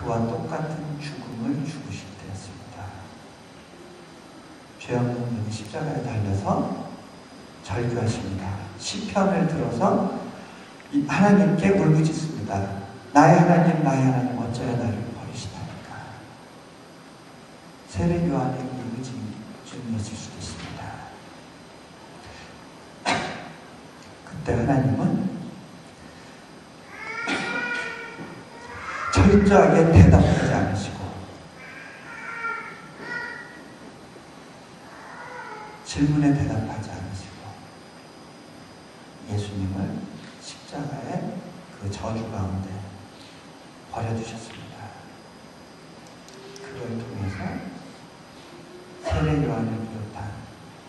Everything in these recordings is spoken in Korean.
그와 똑같은 죽음을 죽으실 때였습니다. 죄 없는 분이 십자가에 달려서 절규하십니다. 시편을 들어서 하나님께 울부짖습니다. 나의 하나님, 나의 하나님, 어쩌여 나를 버리시나이까. 세례 요한의 울부짖음이었을 수도 있습니다. 그때 하나님은 철저하게 대답하지 않으시고 질문에 대답하지 않으시고 예수님을 십자가의 그 저주 가운데 버려두셨습니다. 그걸 통해서 세례 요한을 비롯한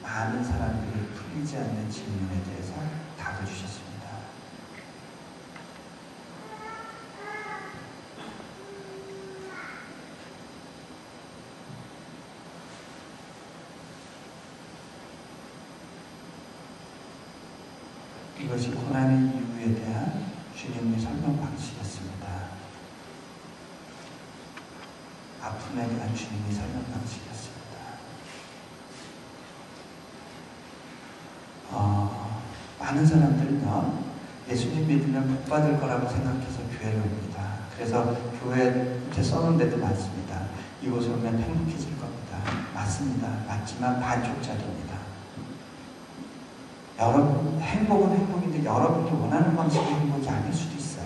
많은 사람들이 풀리지 않는 질문에 대해서 답을 주셨습니다. 이것이 고난의 이유에 대한 주님의 설명 방식이었습니다. 아픔에 대한 주님의 설명 방식이었습니다. 많은 사람들은요, 예수님 믿으면 복 받을 거라고 생각해서 교회를 옵니다. 그래서 교회에 이렇게 써놓은 데도 많습니다. 이곳에 오면 행복해질 겁니다. 맞습니다. 맞지만 반쪽짜리입니다. 여러분, 행복은 행복인데 여러분이 원하는 방식의 행복이 아닐 수도 있어요.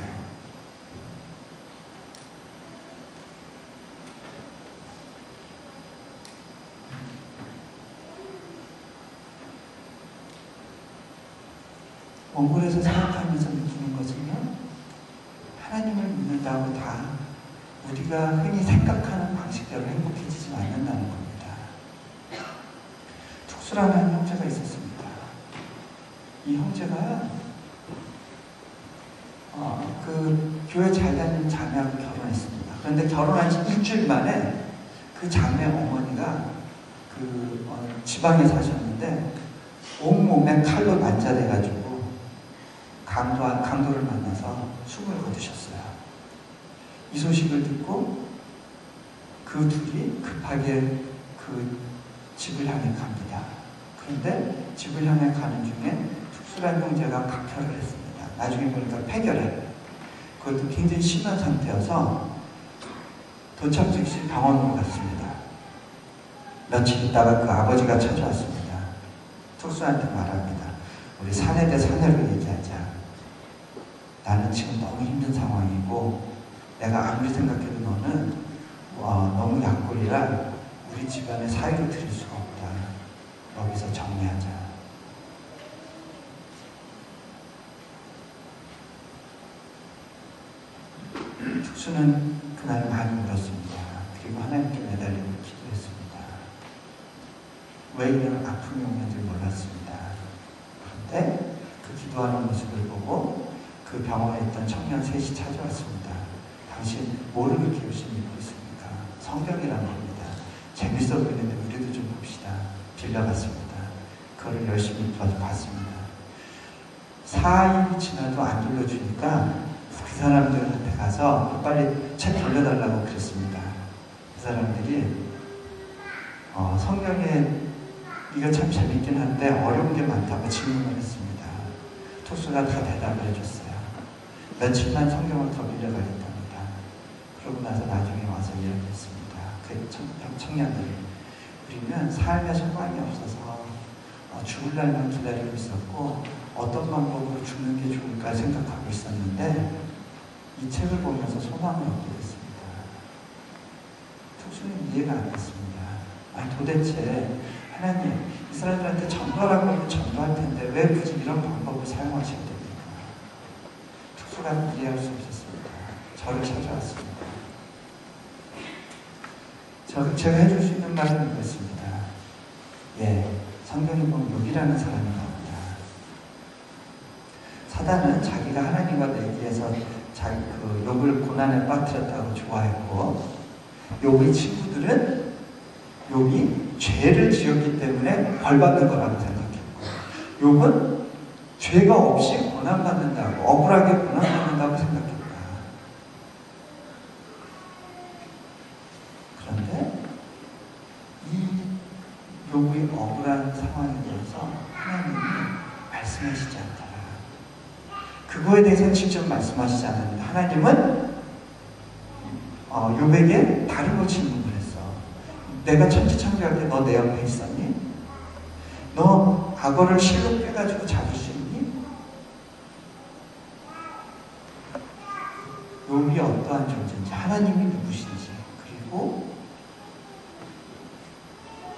원골에서 생각하면서 느끼는 것은요, 하나님을 믿는다고 다 우리가 흔히 생각하는 방식대로 행복해지지 않는다는 겁니다. 특수라는 형제가 있었습니다. 이 형제가 그 교회 잘 다니는 자매하고 결혼했습니다. 그런데 결혼한 지 일주일 만에 그 자매 어머니가 지방에 사셨는데 온몸에 칼로 난자돼가지고 강도를 만나서 숨을 거두셨어요. 이 소식을 듣고 그 둘이 급하게 그 집을 향해 갑니다. 그런데 집을 향해 가는 중에 특수란 형제가 각혈을 했습니다. 나중에 보니까 폐결해. 그것도 굉장히 심한 상태여서 도착 즉시 병원으로 갔습니다. 며칠 있다가 그 아버지가 찾아왔습니다. 특수한테 말합니다. 우리 사내 대 사내로 얘기하자. 나는 지금 너무 힘든 상황이고 내가 아무리 생각해도 너는 너무 약골이라 우리 집안의 사이로 들일 수가 없다. 여기서 정리하자. 특수는 그날 많이 울었습니다. 그리고 하나님께 매달리고 기도했습니다. 왜 이런 아픔이 오는지 몰랐습니다. 그런데 그 기도하는 모습을 보고 그 병원에 있던 청년 셋이 찾아왔습니다. 당신 뭘 그렇게 열심히 믿고 있습니까? 성경이라는 겁니다. 재밌어 보이는데 우리도 좀 봅시다. 빌려갔습니다. 그거를 열심히 봤습니다. 4일이 지나도 안 돌려주니까 그 사람들한테 가서 빨리 책 돌려달라고 그랬습니다. 그 사람들이 성경에 이거 참 재밌긴 한데 어려운 게 많다고 질문을 했습니다. 토스가 다 대답을 해줬어요. 며칠만 성경을 더 빌려가겠답니다. 그러고 나서 나중에 와서 이야기했습니다. 그 청년들이 우리는 삶에 소망이 없어서 죽을 날만 기다리고 있었고 어떤 방법으로 죽는 게 좋을까 생각하고 있었는데 이 책을 보면서 소망을 얻게 됐습니다. 특수는 이해가 안 됐습니다. 아니 도대체 하나님 이 사람들한테 전도하라고 하면 전도할 텐데 왜 굳이 이런 방법을 사용하셔야 됩니까? 특수가 이해할 수 없었습니다. 저를 찾아왔습니다. 제가 해줄 수 있는 말은 이것입니다. 성경에 보면 욥이라는 사람이 나옵니다. 사단은 자기가 하나님과 내기해서 욥을 고난에 빠뜨렸다고 좋아했고, 욥의 친구들은 욥이 죄를 지었기 때문에 벌받는 거라고 생각했고, 욥은 죄가 없이 고난받는다고, 억울하게 고난받는다고 생각했다. 욥에게서 직접 말씀하시지 않았는데 하나님은 욥에게 다른 거 질문을 했어. 내가 천지창조할 때 너 내 옆에 있었니? 너 악어를 실로 빼가지고 잡을 수 있니? 욥이 어떠한 존재인지, 하나님이 누구신지, 그리고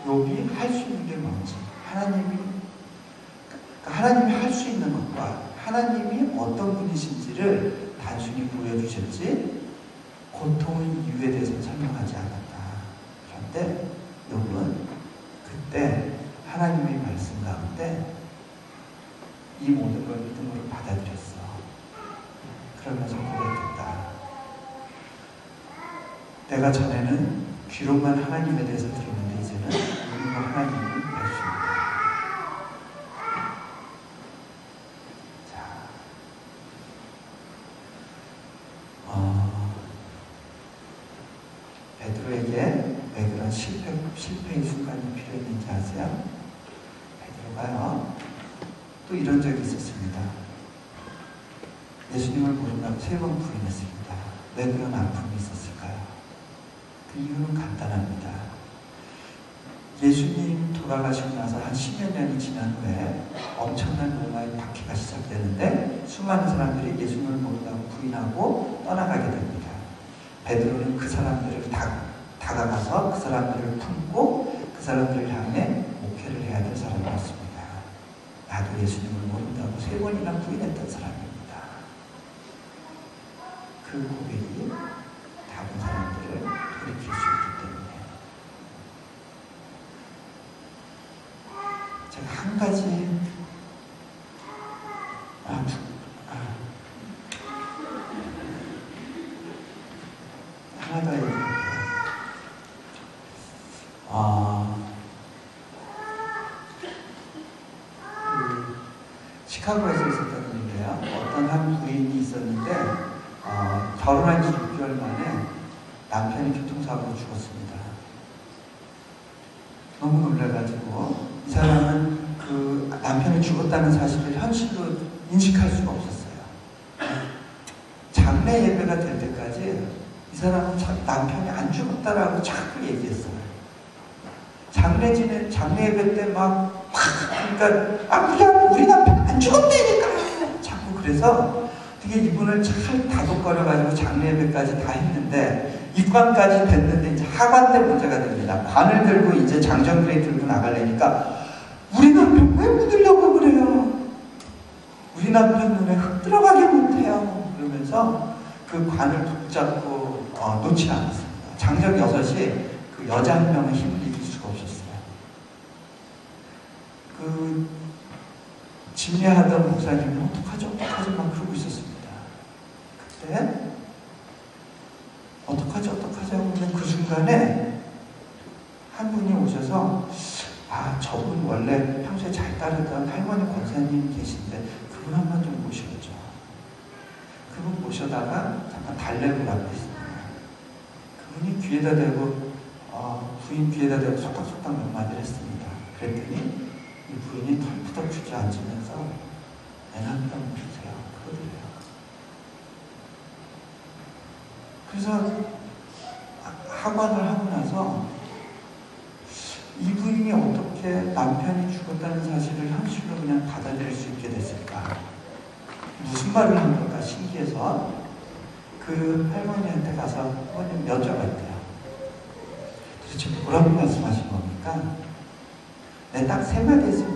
욥이 할 수 있는 게 뭔지, 하나님이 할 수 있는 것과 하나님이 어떤 분이신지를 단순히 보여주셨지 고통의 이유에 대해서 설명하지 않았다. 그런데 욥은 그때 하나님의 말씀 가운데 이 모든 걸 믿음으로 받아들였어. 그러면서 고백했다. 내가 전에는 귀로만 하나님에 대해서 들었는데 이제는 눈으로 하나님을 알 수 있다. 자, 베드로에게 왜 그런 실패의 순간이 필요했는지 아세요? 베드로가요, 또 이런 적이 있었습니다. 예수님을 모른다고 3번 부인했습니다. 왜 그런 아픔이 있었을까요? 그 이유는 간단합니다. 예수님 돌아가시고 나서 한 10여 년이 지난 후에 엄청난 로마의 박해가 시작되는데 수많은 사람들이 예수님을 모른다고 부인하고 떠나가게 됩니다. 베드로는 그 사람들을 다가가서 그 사람들을 품고 그 사람들을 향해 목회를 해야 될 사람이었습니다. 나도 예수님을 모른다고 3번이나 부인했던 사람입니다. 그 고백이 다른 사람들을 돌이킬 수 있기 때문에 제가 한 가지 하나 더 얘기할게요. 시카고에서 있었던 일인데요. 어떤 한 부인이 있었는데 결혼한 지 6개월 만에 남편이 교통사고로 죽었습니다. 너무 놀라가지고 이 사람은 그 남편이 죽었다는 사실을 현실로 인식할 수가 없었어요. 장례 예배가 될 때까지 이 사람은 남편이 안 죽었다라고 자꾸 얘기했어요. 장례 예배 때 그러니까 우리 남편 안 죽었다니까 자꾸. 그래서 되게 이분을 잘 다독거려가지고 장례 예배까지 다 했는데 입관까지 됐는데 이제 하관 때 문제가 됩니다. 관을 들고 이제 장정그레이 들고 나가려니까 우리 남편 왜 묻으려고 그래요? 우리 남편 눈에 흙 들어가게 못해요. 그러면서 그 관을 붙잡고 놓지 않았습니다. 장정 6이 그 여자 한 명은 힘을 이길 수가 없었어요. 그 집례하던 목사님은 어떡하죠 막 그러고 있었습니다. 그때 어떡하죠 하면 그 순간에 한 분이 오셔서 저분 원래 평소에 잘 따르던 할머니 권사님 계신데 그분 한번 좀 모셔보죠. 그분 모셔다가 잠깐 달래고 앞에 있습니다. 그분이 귀에다 대고 부인 귀에다 대고 속닥속닥 몇 마디를 했습니다. 그랬더니 이 부인이 털푸덕 주저앉으면서 내 남편 모르세요? 그러더래요. 그래서 하관을 하고 나서 이 부인이 어떻게 남편이 죽었다는 사실을 현실로 그냥 받아들일 수 있게 됐을까? 무슨 말을 한 걸까 신기해서 그 할머니한테 가서 할머님 여쭤봤대요. 도대체 뭐라고 말씀하신 겁니까? 네, 딱 3마디 했습니다.